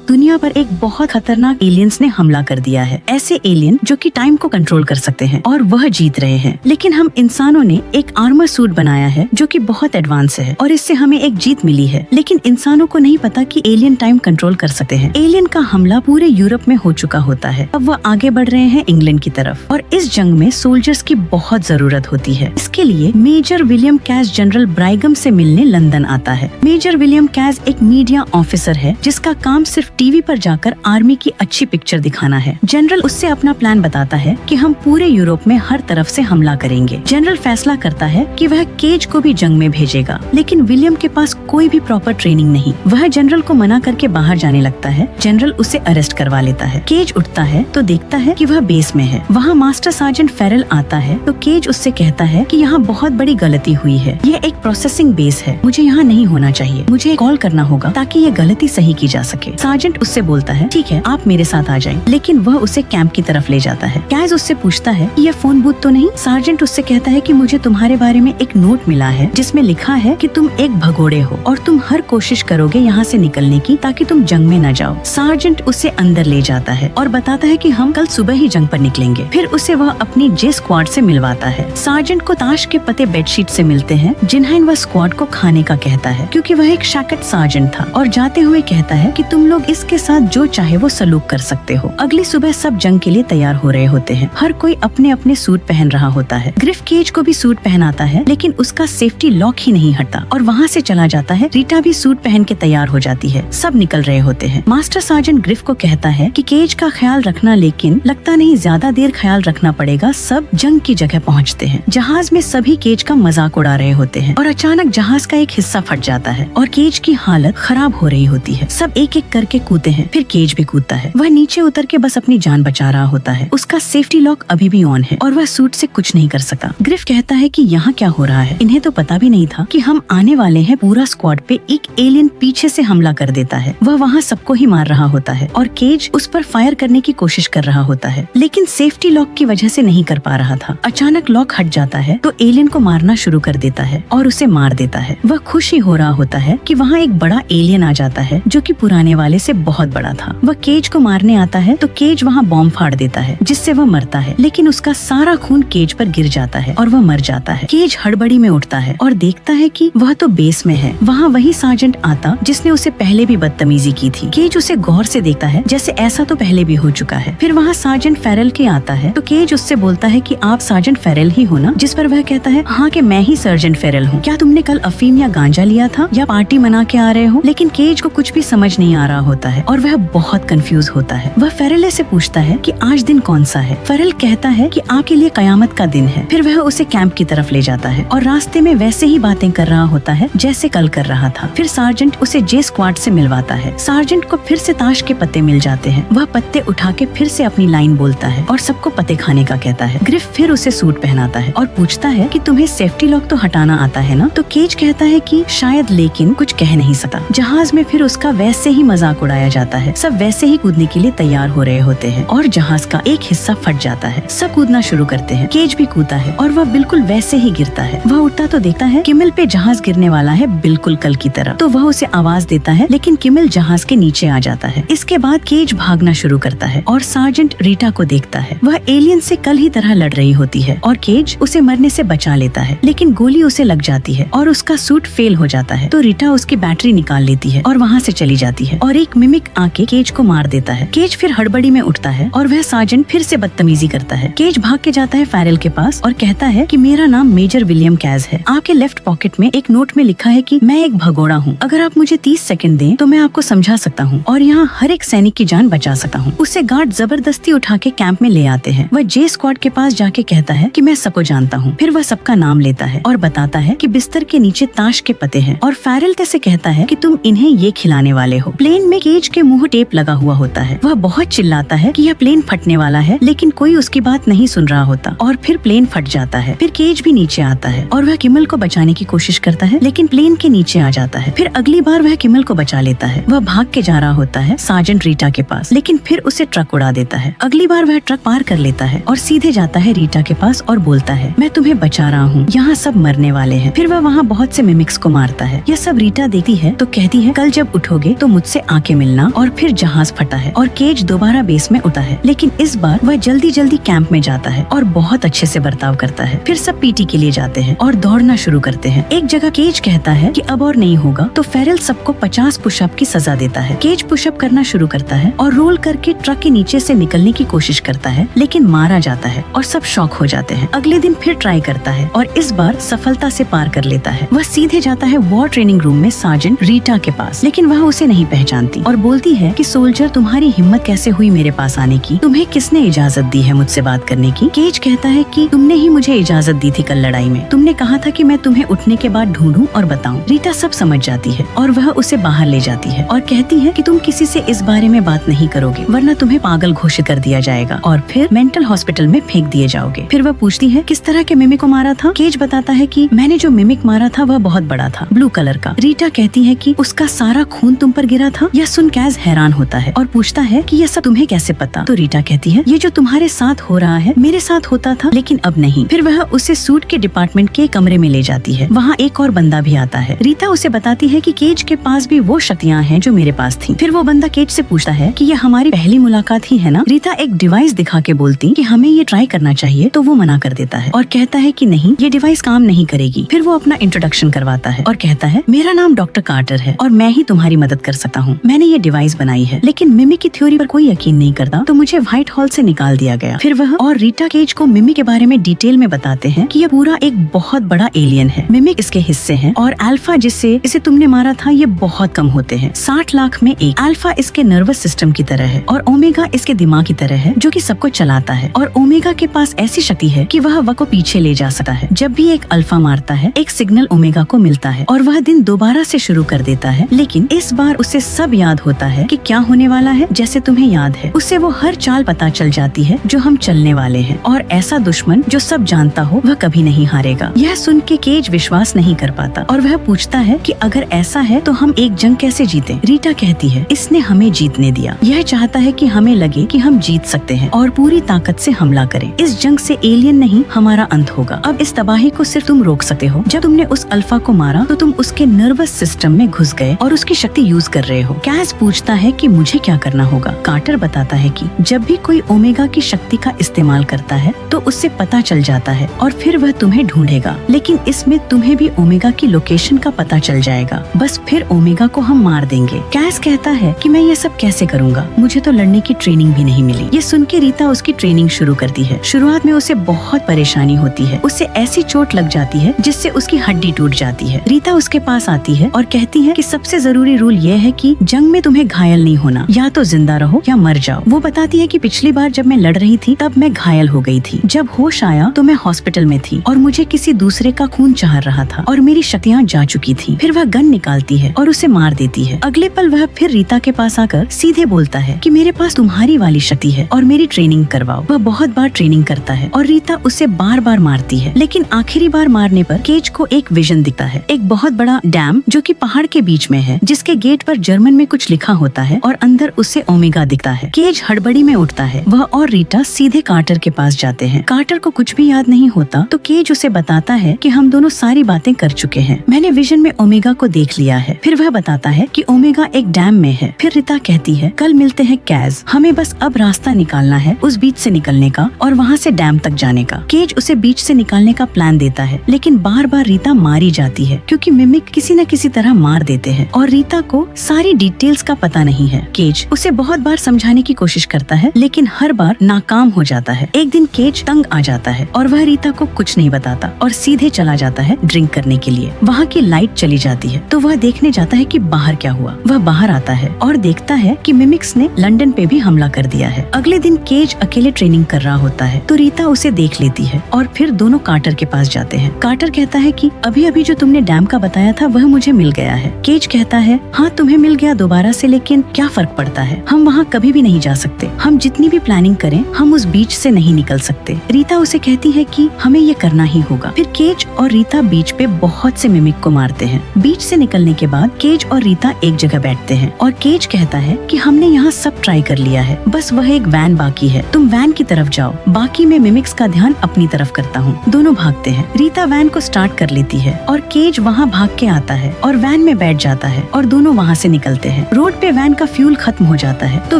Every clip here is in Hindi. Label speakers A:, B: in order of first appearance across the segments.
A: दुनिया पर एक बहुत खतरनाक एलियंस ने हमला कर दिया है। ऐसे एलियन जो कि टाइम को कंट्रोल कर सकते हैं और वह जीत रहे हैं। लेकिन हम इंसानों ने एक आर्मर सूट बनाया है जो कि बहुत एडवांस है और इससे हमें एक जीत मिली है। लेकिन इंसानों को नहीं पता कि एलियन टाइम कंट्रोल कर सकते हैं। एलियन का हमला पूरे यूरोप में हो चुका होता है। अब वह आगे बढ़ रहे हैं इंग्लैंड की तरफ और इस जंग में सोल्जर्स की बहुत जरूरत होती है। इसके लिए मेजर विलियम कैज जनरल ब्राइगम से मिलने लंदन आता है। मेजर विलियम कैज एक मीडिया ऑफिसर है जिसका काम सिर्फ टीवी पर जाकर आर्मी की अच्छी पिक्चर दिखाना है। जनरल उससे अपना प्लान बताता है कि हम पूरे यूरोप में हर तरफ से हमला करेंगे। जनरल फैसला करता है कि वह केज को भी जंग में भेजेगा, लेकिन विलियम के पास कोई भी प्रॉपर ट्रेनिंग नहीं। वह जनरल को मना करके बाहर जाने लगता है। जनरल उसे अरेस्ट करवा लेता है। केज उठता है तो देखता है कि वह बेस में है। वहाँ मास्टर सार्जेंट फेरल आता है तो केज उससे कहता है कि यहाँ बहुत बड़ी गलती हुई है। यह एक प्रोसेसिंग बेस है, मुझे यहाँ नहीं होना चाहिए, मुझे कॉल करना होगा ताकि ये गलती सही की जा सके। सार्जेंट उससे बोलता है ठीक है, आप मेरे साथ आ जाएं, लेकिन वह उसे कैंप की तरफ ले जाता है। कैज उससे पूछता है कि यह फोन बूथ तो नहीं? सार्जेंट उससे कहता है कि मुझे तुम्हारे बारे में एक नोट मिला है जिसमें लिखा है कि तुम एक भगोड़े हो और तुम हर कोशिश करोगे यहाँ से निकलने की ताकि तुम जंग में न जाओ। सार्जेंट उसे अंदर ले जाता है और बताता है कि हम कल सुबह ही जंग पर निकलेंगे। फिर उसे वह अपनी जे स्क्वाड से मिलवाता है। सार्जेंट को ताश के पते बेडशीट से मिलते हैं जिन्हें वह स्क्वाड को खाने का कहता है क्योंकि वह एक शाकट सार्जेंट था और जाते हुए कहता है कि तुम लोग इसके साथ जो चाहे वो सलूक कर सकते हो। अगली सुबह सब जंग के लिए तैयार हो रहे होते हैं। हर कोई अपने अपने सूट पहन रहा होता है। ग्रिफ केज को भी सूट पहनाता है लेकिन उसका सेफ्टी लॉक ही नहीं हटता और वहाँ से चला जाता है। रीटा भी सूट पहन के तैयार हो जाती है। सब निकल रहे होते हैं। मास्टर सार्जेंट ग्रिफ को कहता है कि केज का ख्याल रखना, लेकिन लगता नहीं ज्यादा देर ख्याल रखना पड़ेगा। सब जंग की जगह पहुँचते हैं। जहाज में सभी केज का मजाक उड़ा रहे होते हैं और अचानक जहाज का एक हिस्सा फट जाता है और केज की हालत खराब हो रही होती है। सब एक एक करके कूदते हैं। फिर केज भी कूदता है। वह नीचे उतर के बस अपनी जान बचा रहा होता है। उसका सेफ्टी लॉक अभी भी ऑन है और वह सूट से कुछ नहीं कर सका। ग्रिफ कहता है कि यहाँ क्या हो रहा है? इन्हें तो पता भी नहीं था कि हम आने वाले हैं। पूरा स्क्वाड पे एक एलियन पीछे से हमला कर देता है। वह वहाँ सबको ही मार रहा होता है और केज उस पर फायर करने की कोशिश कर रहा होता है, लेकिन सेफ्टी लॉक की वजह से नहीं कर पा रहा था। अचानक लॉक हट जाता है तो एलियन को मारना शुरू कर देता है और उसे मार देता है। वह खुश ही हो रहा होता है कि वहाँ एक बड़ा एलियन आ जाता है जो कि पुराने वाले से बहुत बड़ा था। वह केज को मारने आता है तो केज वहाँ बॉम्ब फाड़ देता है जिससे वह मरता है, लेकिन उसका सारा खून केज पर गिर जाता है और वह मर जाता है। केज हड़बड़ी में उठता है और देखता है कि वह तो बेस में है। वहाँ वही सार्जेंट आता जिसने उसे पहले भी बदतमीजी की थी। केज उसे गौर से देखता है जैसे ऐसा तो पहले भी हो चुका है। फिर वहाँ सार्जेंट फेरल के आता है तो केज उससे बोलता है कि आप सार्जेंट फेरल ही हो ना? जिस पर वह कहता है हाँ कि मैं ही सार्जेंट फेरल हूँ। क्या तुमने कल अफीम या गांजा लिया था या पार्टी मना के आ रहे हो? लेकिन केज को कुछ भी समझ नहीं आ रहा होता है और वह बहुत कंफ्यूज होता है। वह फेरल से पूछता है कि आज दिन कौन सा है? फेरल कहता है कि आपके लिए कयामत का दिन है। फिर वह उसे कैंप की तरफ ले जाता है और रास्ते में वैसे ही बातें कर रहा होता है जैसे कल कर रहा था। फिर सार्जेंट उसे जे स्क्वाड से मिलवाता है। सार्जेंट को फिर से ताश के पत्ते मिल जाते हैं। वह पत्ते उठा के फिर से अपनी लाइन बोलता है और सबको पत्ते खाने का कहता है। ग्रिफ फिर उसे सूट पहनाता है और पूछता है कि तुम्हें सेफ्टी लॉक तो हटाना आता है ना? तो केज कहता है कि शायद, लेकिन कुछ कह नहीं सकता। जहाज में फिर उसका वैसे ही मजाक उड़ाया जाता है। सब वैसे ही कूदने के लिए तैयार हो रहे होते हैं और जहाज का एक हिस्सा फट जाता है। सब कूदना शुरू करते हैं। केज भी कूदता है और वह बिल्कुल वैसे ही गिरता है। वह उठता तो देखता है किमिल पे जहाज गिरने वाला है बिल्कुल कल की तरह। तो वह उसे आवाज देता है लेकिन किमिल जहाज के नीचे आ जाता है। इसके बाद केज भागना शुरू करता है और सार्जेंट रीटा को देखता है। वह एलियन से कल ही तरह लड़ रही होती है और केज उसे मरने से बचा लेता है, लेकिन गोली उसे लग जाती है और उसका सूट फेल हो जाता है। तो रीटा उसकी बैटरी निकाल लेती है और वहाँ से चली जाती है और एक मिमिक आके केज को मार देता है। केज फिर हड़बड़ी में उठता है और वह सार्जेंट फिर से बदतमीजी करता है। केज भाग के जाता है फेरल के पास और कहता है कि मेरा नाम मेजर विलियम कैज है। आपके लेफ्ट पॉकेट में एक नोट में लिखा है कि मैं एक भगोड़ा हूँ। अगर आप मुझे 30 सेकंड दें तो मैं आपको समझा सकता हूँ और यहाँ हर एक सैनिक की जान बचा सकता हूँ। उसे गार्ड जबरदस्ती उठा के कैंप में ले आते हैं। वह जे स्क्वाड के पास जाके कहता है कि मैं सबको जानता हूँ। फिर वह सबका नाम लेता है और बताता है कि बिस्तर के नीचे ताश के पते हैं और फेरल से कहता है कि तुम इन्हें ये खिलाने वाले हो। प्लेन में केज के मुंह टेप लगा हुआ होता है। वह बहुत चिल्लाता है कि यह प्लेन फटने वाला है, लेकिन कोई उसकी बात नहीं सुन रहा होता और फिर प्लेन फट जाता है। फिर केज भी नीचे आता है और वह किमल को बचाने की कोशिश करता है, लेकिन प्लेन के नीचे आ जाता है। फिर अगली बार वह किमल को बचा लेता है। वह भाग के जा रहा होता है सार्जेंट रीटा के पास, लेकिन फिर उसे ट्रक उड़ा देता है। अगली बार वह ट्रक पार कर लेता है और सीधे जाता है रीटा के पास और बोलता है मैं तुम्हें बचा रहा हूँ, यहाँ सब मरने वाले हैं। फिर वह वहाँ बहुत से मिमिक्स को मारता है। यह सब रीटा देखती है तो कहती है कल जब उठोगे तो मुझसे आके से मिलना और फिर जहाज फटा है और केज दोबारा बेस में उठा है। लेकिन इस बार वह जल्दी जल्दी कैंप में जाता है और बहुत अच्छे से बर्ताव करता है। फिर सब पीटी के लिए जाते हैं और दौड़ना शुरू करते हैं। एक जगह केज कहता है कि अब और नहीं होगा, तो फेरल सबको 50 पुशअप की सजा देता है। केज पुशअप करना शुरू करता है और रोल करके ट्रक के नीचे से निकलने की कोशिश करता है, लेकिन मारा जाता है और सब शॉक हो जाते हैं। अगले दिन फिर ट्राई करता है और इस बार सफलता से पार कर लेता है। वह सीधे जाता है वॉर ट्रेनिंग रूम में सार्जेंट रीटा के पास, लेकिन वह उसे नहीं पहचानती और बोलती है कि सोल्जर, तुम्हारी हिम्मत कैसे हुई मेरे पास आने की? तुम्हें किसने इजाजत दी है मुझसे बात करने की? केज कहता है कि तुमने ही मुझे इजाजत दी थी कल लड़ाई में। तुमने कहा था कि मैं तुम्हें उठने के बाद ढूंढूं और बताऊं। रीटा सब समझ जाती है और वह उसे बाहर ले जाती है और कहती है कि तुम किसी से इस बारे में बात नहीं करोगे, वरना तुम्हें पागल घोषित कर दिया जाएगा और फिर मेंटल हॉस्पिटल में फेंक दिए जाओगे। फिर वह पूछती है किस तरह के मिमिक को मारा था? केज बताता है कि मैंने जो मिमिक मारा था वह बहुत बड़ा था, ब्लू कलर का। रीटा कहती है कि उसका सारा खून तुम पर गिरा था? यह सुन कैज हैरान होता है और पूछता है कि यह सब तुम्हें कैसे पता? तो रीटा कहती है ये जो तुम्हारे साथ हो रहा है मेरे साथ होता था, लेकिन अब नहीं। फिर वह उसे सूट के डिपार्टमेंट के कमरे में ले जाती है। वहाँ एक और बंदा भी आता है। रीटा उसे बताती है कि केज के पास भी वो शक्तियाँ हैं जो मेरे पास थी। फिर वो बंदा केज से पूछता है कि यह हमारी पहली मुलाकात ही है ना? रीटा एक डिवाइस दिखा के बोलती कि हमें ये ट्राई करना चाहिए, तो वो मना कर देता है और कहता है कि नहीं, ये डिवाइस काम नहीं करेगी। फिर वो अपना इंट्रोडक्शन करवाता है और कहता है मेरा नाम डॉक्टर कार्टर है और मैं ही तुम्हारी मदद कर सकता हूँ। मैंने ये डिवाइस बनाई है, लेकिन मिमिक की थ्योरी पर कोई यकीन नहीं करता, तो मुझे व्हाइट हॉल से निकाल दिया गया। फिर वह और रीटा केज को मिमिक के बारे में डिटेल में बताते हैं कि यह पूरा एक बहुत बड़ा एलियन है। मिमिक इसके हिस्से हैं और अल्फा जिससे इसे तुमने मारा था ये बहुत कम होते हैं, 60 लाख में एक। अल्फा इसके नर्वस सिस्टम की तरह है और ओमेगा इसके दिमाग की तरह है जो कि सबको चलाता है। और ओमेगा के पास ऐसी शक्ति है कि वह को पीछे ले जा सकता है। जब भी एक अल्फा मारता है एक सिग्नल ओमेगा को मिलता है और वह दिन दोबारा से शुरू कर देता है, लेकिन इस बार उसे सब याद होता है कि क्या होने वाला है। जैसे तुम्हें याद है, उससे वो हर चाल पता चल जाती है जो हम चलने वाले हैं और ऐसा दुश्मन जो सब जानता हो वह कभी नहीं हारेगा। यह सुन के केज विश्वास नहीं कर पाता और वह पूछता है कि अगर ऐसा है तो हम एक जंग कैसे जीते? रीटा कहती है इसने हमें जीतने दिया, यह चाहता है कि हमें लगे कि हम जीत सकते हैं और पूरी ताकत से हमला करें। इस जंग से एलियन नहीं हमारा अंत होगा। अब इस तबाही को सिर्फ तुम रोक सकते हो। जब तुमने उस अल्फा को मारा तो तुम उसके नर्वस सिस्टम में घुस गए और उसकी शक्ति यूज कर रहे हो। कैज पूछता है कि मुझे क्या करना होगा? कार्टर बताता है कि जब भी कोई ओमेगा की शक्ति का इस्तेमाल करता है तो उससे पता चल जाता है और फिर वह तुम्हें ढूंढेगा, लेकिन इसमें तुम्हें भी ओमेगा की लोकेशन का पता चल जाएगा। बस फिर ओमेगा को हम मार देंगे। कैज कहता है कि मैं ये सब कैसे करूँगा, मुझे तो लड़ने की ट्रेनिंग भी नहीं मिली। ये सुन के रीटा उसकी ट्रेनिंग शुरू करती है। शुरुआत में उसे बहुत परेशानी होती है, उसे ऐसी चोट लग जाती है जिससे उसकी हड्डी टूट जाती है। रीटा उसके पास आती है और कहती है कि सबसे जरूरी रूल ये है कि जंग में तुम्हें घायल नहीं होना, या तो जिंदा रहो या मर जाओ। वो बताती है कि पिछली बार जब मैं लड़ रही थी तब मैं घायल हो गई थी। जब होश आया तो मैं हॉस्पिटल में थी और मुझे किसी दूसरे का खून चाह रहा था और मेरी शक्तियाँ जा चुकी थी। फिर वह गन निकालती है और उसे मार देती है। अगले पल वह फिर रीटा के पास आकर सीधे बोलता है कि मेरे पास तुम्हारी वाली शक्ति है और मेरी ट्रेनिंग करवाओ। वह बहुत बार ट्रेनिंग करता है और रीटा उसे बार बार मारती है, लेकिन आखिरी बार मारने पर केज को एक विजन दिखता है, एक बहुत बड़ा डैम जो कि पहाड़ के बीच में है, जिसके गेट पर जर्मन में कुछ लिखा होता है और अंदर उसे ओमेगा दिखता है। केज हड़बड़ी में उठता है। वह और रीटा सीधे कार्टर के पास जाते हैं। कार्टर को कुछ भी याद नहीं होता तो केज उसे बताता है कि हम दोनों सारी बातें कर चुके हैं, मैंने विजन में ओमेगा को देख लिया है। फिर वह बताता है कि ओमेगा एक डैम में है। फिर रीटा कहती है कल मिलते हैं कैज, हमें बस अब रास्ता निकालना है उस बीच से निकलने का और वहाँ से डैम तक जाने का। केज उसे बीच से निकालने का प्लान देता है, लेकिन बार बार रीटा मारी जाती है क्योंकि मिमिक किसी न किसी तरह मार देते हैं और रीटा को सारी डिटेल्स का पता नहीं है। केज उसे बहुत बार समझाने की कोशिश करता है, लेकिन हर बार नाकाम हो जाता है। एक दिन केज तंग आ जाता है और वह रीटा को कुछ नहीं बताता और सीधे चला जाता है ड्रिंक करने के लिए। वहाँ की लाइट चली जाती है तो वह देखने जाता है कि बाहर क्या हुआ। वह बाहर आता है और देखता है कि मिमिक्स ने लंदन पे भी हमला कर दिया है। अगले दिन केज अकेले ट्रेनिंग कर रहा होता है तो रीटा उसे देख लेती है और फिर दोनों कार्टर के पास जाते हैं। कार्टर कहता है कि अभी अभी जो तुमने डैम का बताया था वह मुझे मिल गया है। केज कहता है हाँ तुम्हें मिल गया दोबारा से, लेकिन क्या फर्क पड़ता है, हम वहाँ कभी भी नहीं जा सकते। हम जितनी भी प्लानिंग करें हम उस बीच से नहीं निकल सकते। रीटा उसे कहती है कि हमें ये करना ही होगा। फिर केज और रीटा बीच पे बहुत से मिमिक को मारते हैं। बीच से निकलने के बाद केज और रीटा एक जगह बैठते हैं और केज कहता है कि हमने यहाँ सब ट्राई कर लिया है, बस वह एक वैन बाकी है, तुम वैन की तरफ जाओ, बाकी मैं मिमिक्स का ध्यान अपनी तरफ करता हूँ। दोनों भागते हैं। रीटा वैन को स्टार्ट कर लेती है और केज वहाँ भाग के आता है और वैन में बैठ जाता है और दोनों वहाँ से निकलते हैं। हैं। रोड पे वैन का फ्यूल खत्म हो जाता है तो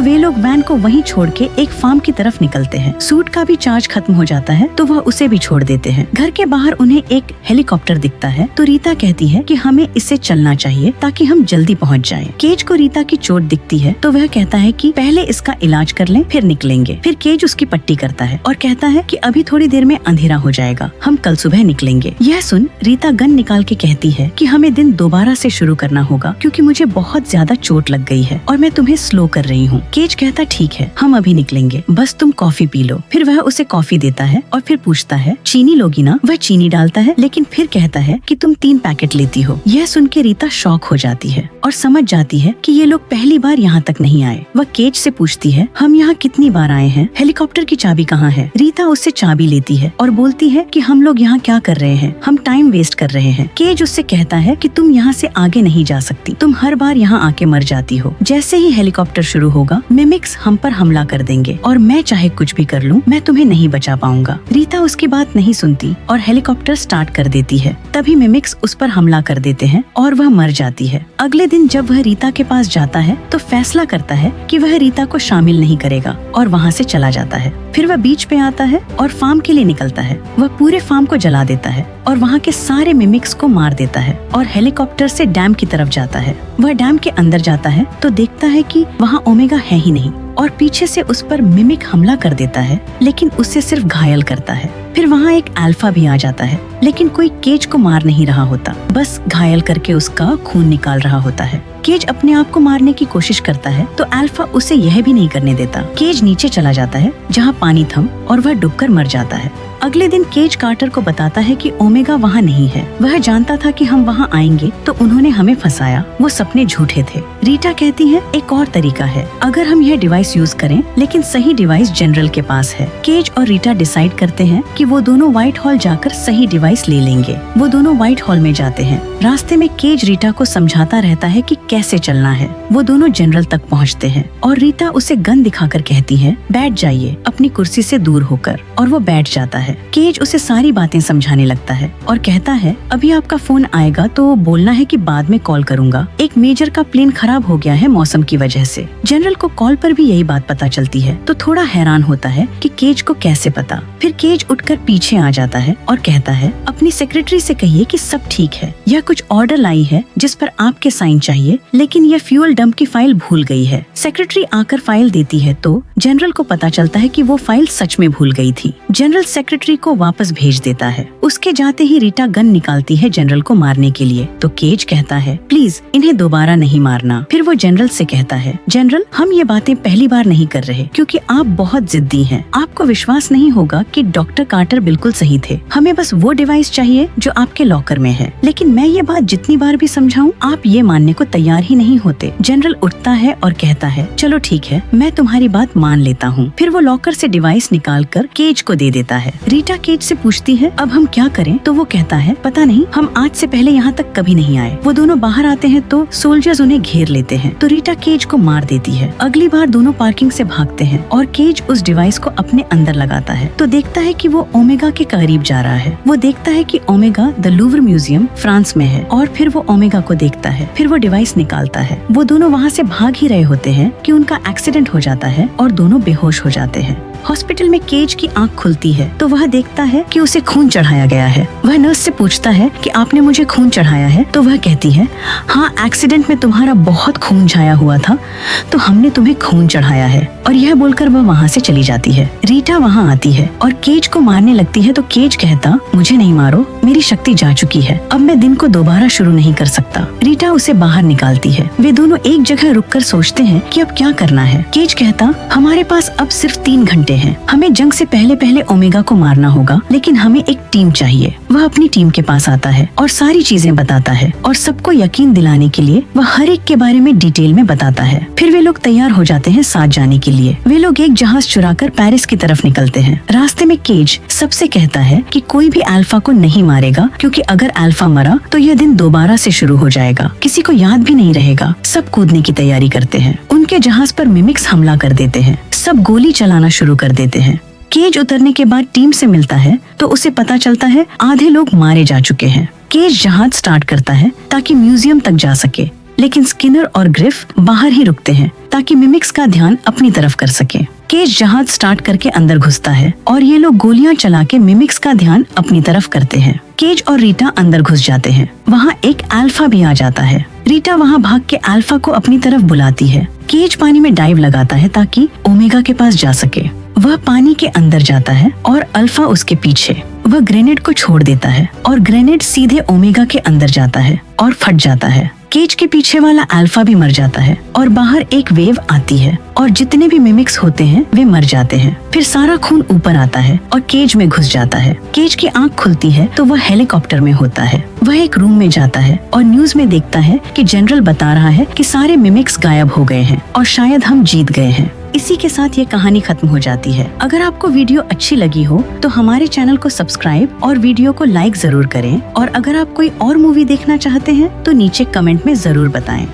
A: वे लोग वैन को वहीं छोड़ के एक फार्म की तरफ निकलते हैं। सूट का भी चार्ज खत्म हो जाता है तो वह उसे भी छोड़ देते हैं। घर के बाहर उन्हें एक हेलीकॉप्टर दिखता है तो रीता कहती है कि हमें इससे चलना चाहिए ताकि हम जल्दी पहुंच जाएं। केज को रीता की चोट दिखती है तो वह कहता है कि पहले इसका इलाज कर लें फिर निकलेंगे। फिर केज उसकी पट्टी करता है और कहता है कि अभी थोड़ी देर में अंधेरा हो जाएगा, हम कल सुबह निकलेंगे। यह सुन रीता गन निकाल के कहती है कि हमें दिन दोबारा से शुरू करना होगा क्योंकि मुझे बहुत ज्यादा चोट लग गई है और मैं तुम्हें स्लो कर रही हूँ। केज कहता ठीक है, हम अभी निकलेंगे, बस तुम कॉफी पी लो। फिर वह उसे कॉफी देता है और फिर पूछता है चीनी लोगी ना? वह चीनी डालता है लेकिन फिर कहता है कि तुम 3 पैकेट लेती हो। यह सुन के रीता शॉक हो जाती है और समझ जाती है कि ये लोग पहली बार यहाँ तक नहीं आए। वह केज से पूछती है हम यहाँ कितनी बार आए हैं, हेलीकॉप्टर की चाबी कहाँ है? रीता उससे चाबी लेती है और बोलती है कि हम लोग यहाँ क्या कर रहे हैं, हम टाइम वेस्ट कर रहे हैं। केज उससे कहता है कि तुम यहाँ से आगे नहीं जा सकती, तुम हर बार यहाँ आके मर जाती हो। जैसे ही हेलीकॉप्टर शुरू होगा मिमिक्स हम पर हमला कर देंगे और मैं चाहे कुछ भी कर लूँ मैं तुम्हें नहीं बचा पाऊंगा। रीता उसकी बात नहीं सुनती और हेलीकॉप्टर स्टार्ट कर देती है। तभी मिमिक्स उस पर हमला कर देते हैं और वह मर जाती है। अगले दिन जब वह रीता के पास जाता है तो फैसला करता है कि वह रीता को शामिल नहीं करेगा और वहाँ से चला जाता है। फिर वह बीच पे आता है और फार्म के लिए निकलता है। वह पूरे फार्म को जला देता है और वहाँ के सारे मिमिक्स को मार देता है और हेलीकॉप्टर से डैम की तरफ जाता है। वह डैम के अंदर जाता है तो देखता है कि वहाँ ओमेगा है ही नहीं और पीछे से उस पर मिमिक हमला कर देता है लेकिन उसे सिर्फ घायल करता है। फिर वहाँ एक अल्फा भी आ जाता है लेकिन कोई केज को मार नहीं रहा होता, बस घायल करके उसका खून निकाल रहा होता है। केज अपने आप को मारने की कोशिश करता है तो अल्फा उसे यह भी नहीं करने देता। केज नीचे चला जाता है जहाँ पानी थम और वह डूबकर मर जाता है। अगले दिन केज कार्टर को बताता है कि ओमेगा वहाँ नहीं है। वह जानता था कि हम वहाँ आएंगे तो उन्होंने हमें फंसाया, वो सपने झूठे थे। रीटा कहती है एक और तरीका है, अगर हम यह डिवाइस यूज करें लेकिन सही डिवाइस जनरल के पास है। केज और रीटा डिसाइड करते हैं कि वो दोनों व्हाइट हॉल जाकर सही डिवाइस ले लेंगे। वो दोनों व्हाइट हॉल में जाते हैं। रास्ते में केज रीटा को समझाता रहता है कि कैसे चलना है। वो दोनों जनरल तक पहुँचते हैं और रीटा उसे गन दिखाकर कहती है बैठ जाइए अपनी कुर्सी से दूर होकर, और वो बैठ जाता है। केज उसे सारी बातें समझाने लगता है और कहता है अभी आपका फोन आएगा तो बोलना है कि बाद में कॉल करूंगा। एक मेजर का प्लेन खराब हो गया है मौसम की वजह से। जनरल को कॉल पर भी यही बात पता चलती है तो थोड़ा हैरान होता है कि केज को कैसे पता। फिर केज उठकर पीछे आ जाता है और कहता है अपनी सेक्रेटरी से कहिए कि सब ठीक है, यह कुछ ऑर्डर लाई है जिस पर आपके साइन चाहिए लेकिन यह फ्यूल डंप की फाइल भूल गई है। सेक्रेटरी आकर फाइल देती है तो जनरल को पता चलता है कि वो फाइल सच में भूल गई थी। जनरल सेक्रेटरी को वापस भेज देता है। उसके जाते ही रीटा गन निकालती है जनरल को मारने के लिए तो केज कहता है प्लीज इन्हें दोबारा नहीं मारना। फिर वो जनरल से कहता है जनरल हम ये बातें पहली बार नहीं कर रहे क्योंकि आप बहुत जिद्दी हैं। आपको विश्वास नहीं होगा कि डॉक्टर कार्टर बिल्कुल सही थे, हमें बस वो डिवाइस चाहिए जो आपके लॉकर में है। लेकिन मैं ये बात जितनी बार भी समझाऊं आप ये मानने को तैयार ही नहीं होते। जनरल उठता है और कहता है चलो ठीक है मैं तुम्हारी बात मान लेता हूँ। फिर वो लॉकर से डिवाइस निकाल कर केज को दे देता है। रीटा केज से पूछती है अब हम क्या करें तो वो कहता है पता नहीं, हम आज से पहले यहाँ तक कभी नहीं आए। वो दोनों बाहर आते हैं तो सोल्जर्स उन्हें घेर लेते हैं तो रीटा केज को मार देती है। अगली बार दोनों पार्किंग से भागते हैं और केज उस डिवाइस को अपने अंदर लगाता है तो देखता है कि वो ओमेगा के करीब जा रहा है। वो देखता है कि omega the Louvre museum France में है और फिर वो ओमेगा को देखता है। फिर वो डिवाइस निकालता है। वो दोनों वहाँ से भाग ही रहे होते हैं कि उनका एक्सीडेंट हो जाता है और दोनों बेहोश हो जाते हैं। हॉस्पिटल में केज की आंख खुलती है तो वह देखता है कि उसे खून चढ़ाया गया है। वह नर्स से पूछता है कि आपने मुझे खून चढ़ाया है तो वह कहती है हाँ एक्सीडेंट में तुम्हारा बहुत खून छाया हुआ था तो हमने तुम्हें खून चढ़ाया है। और यह बोलकर वह वहाँ से चली जाती है। रीटा वहाँ आती है और केज को मारने लगती है तो केज कहता मुझे नहीं मारो, मेरी शक्ति जा चुकी है, अब मैं दिन को दोबारा शुरू नहीं कर सकता। रीटा उसे बाहर निकालती है। वे दोनों एक जगह रुककर सोचते हैं कि अब क्या करना है। केज कहता हमारे पास अब सिर्फ 3 घंटे हैं, हमें जंग से पहले पहले ओमेगा को मारना होगा लेकिन हमें एक टीम चाहिए। वह अपनी टीम के पास आता है और सारी चीजें बताता है और सबको यकीन दिलाने के लिए वह हर एक के बारे में डिटेल में बताता है। फिर वे लोग तैयार हो जाते हैं साथ जाने के लिए। वे लोग एक जहाज चुराकर पेरिस की तरफ निकलते हैं। रास्ते में केज सबसे कहता है कि कोई भी अल्फा को नहीं मारेगा क्योंकि अगर अल्फा मरा तो यह दिन दोबारा से शुरू हो जाएगा, किसी को याद भी नहीं रहेगा। सब कूदने की तैयारी करते हैं। उनके जहाज पर मिमिक्स हमला कर देते हैं। सब गोली चलाना शुरू कर देते हैं। केज उतरने के बाद टीम से मिलता है तो उसे पता चलता है आधे लोग मारे जा चुके हैं। केज जहाज स्टार्ट करता है ताकि म्यूजियम तक जा सके। लेकिन स्किनर और ग्रिफ बाहर ही रुकते हैं ताकि मिमिक्स का ध्यान अपनी तरफ कर सके। केज जहाज स्टार्ट करके अंदर घुसता है और ये लोग गोलियां चला के मिमिक्स का ध्यान अपनी तरफ करते हैं। केज और रीटा अंदर घुस जाते हैं। वहाँ एक अल्फा भी आ जाता है। रीटा वहाँ भाग के अल्फा को अपनी तरफ बुलाती है। केज पानी में डाइव लगाता है ताकि ओमेगा के पास जा सके। वह पानी के अंदर जाता है और अल्फा उसके पीछे। वह ग्रेनेड को छोड़ देता है और ग्रेनेड सीधे ओमेगा के अंदर जाता है और फट जाता है। केज के पीछे वाला अल्फा भी मर जाता है और बाहर एक वेव आती है और जितने भी मिमिक्स होते हैं वे मर जाते हैं। फिर सारा खून ऊपर आता है और केज में घुस जाता है। केज की आंख खुलती है तो वह हेलीकॉप्टर में होता है। वह एक रूम में जाता है और न्यूज में देखता है कि जनरल बता रहा है कि सारे मिमिक्स गायब हो गए हैं और शायद हम जीत गए हैं। इसी के साथ ये कहानी खत्म हो जाती है। अगर आपको वीडियो अच्छी लगी हो तो हमारे चैनल को सब्सक्राइब और वीडियो को लाइक जरूर करें। और अगर आप कोई और मूवी देखना चाहते हैं तो नीचे कमेंट में जरूर बताएं।